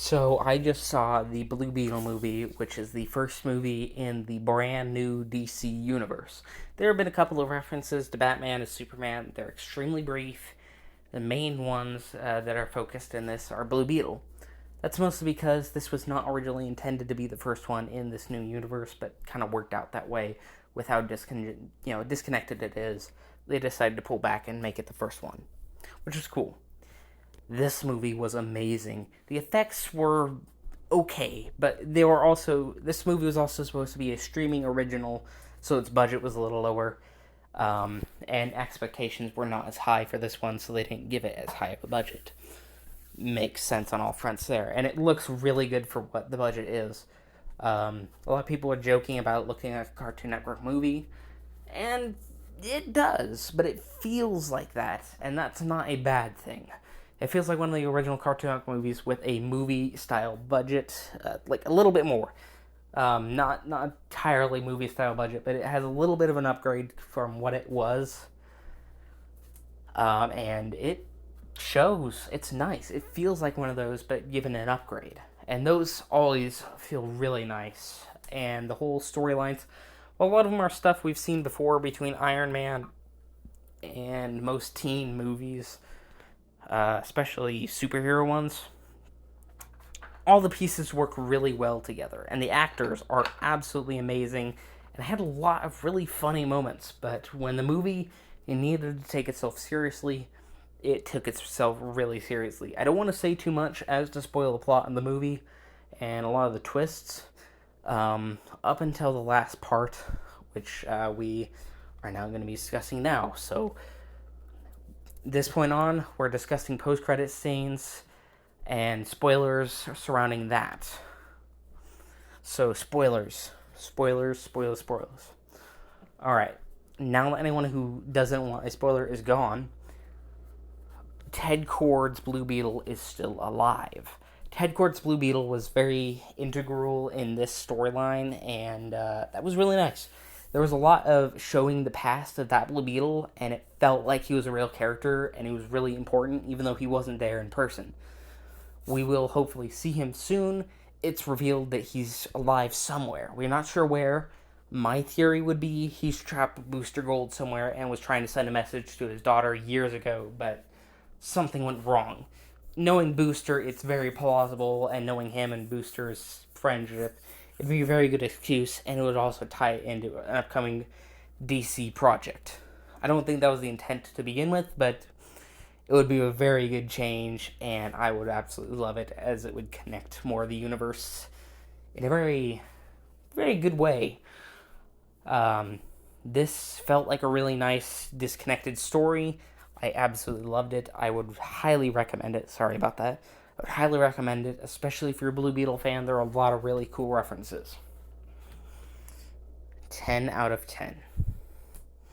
So I just saw the Blue Beetle movie, which is the first movie in the brand new DC universe. There have been a couple of references to Batman and Superman. They're extremely brief. The main ones that are focused in this are Blue Beetle. That's mostly because this was not originally intended to be the first one in this new universe, but kind of worked out that way with how disconnected it is. They decided to pull back and make it the first one, which is cool. This movie was amazing. The effects were okay, but they were also this movie was also supposed to be a streaming original, so its budget was a little lower, and expectations were not as high for this one, so they didn't give it as high of a budget. Makes sense on all fronts there, and it looks really good for what the budget is. A lot of people are joking about looking at a Cartoon Network movie, and it does, but it feels like that, and that's not a bad thing. It feels like one of the original Cartoon Network movies with a movie style budget, like a little bit more. Not entirely movie style budget, but it has a little bit of an upgrade from what it was, and it shows. It's nice. It feels like one of those, but given an upgrade, and those always feel really nice. And the whole storylines, well, a lot of them are stuff we've seen before between Iron Man and most teen movies, especially superhero ones. All the pieces work really well together, and the actors are absolutely amazing. And I had a lot of really funny moments, but when the movie needed to take itself seriously, it took itself really seriously. I don't want to say too much as to spoil the plot in the movie and a lot of the twists, up until the last part, which we are now going to be discussing now. So, this point on, we're discussing post-credit scenes and spoilers surrounding that. So, spoilers. Alright, now that anyone who doesn't want a spoiler is gone, Ted Kord's Blue Beetle is still alive. Ted Kord's Blue Beetle was very integral in this storyline, and that was really nice. There was a lot of showing the past of that Blue Beetle, and it felt like he was a real character, and he was really important, even though he wasn't there in person. We will hopefully see him soon. It's revealed that he's alive somewhere. We're not sure where. My theory would be he's trapped Booster Gold somewhere and was trying to send a message to his daughter years ago, but something went wrong. Knowing Booster, it's very plausible, and knowing him and Booster's friendship, it'd be a very good excuse, and it would also tie it into an upcoming DC project. I don't think that was the intent to begin with, but it would be a very good change, and I would absolutely love it, as it would connect more of the universe in a very, very good way. This felt like a really nice, disconnected story. I absolutely loved it. I would highly recommend it. Sorry about that. I would highly recommend it, especially if you're a Blue Beetle fan. There are a lot of really cool references. 10 out of 10.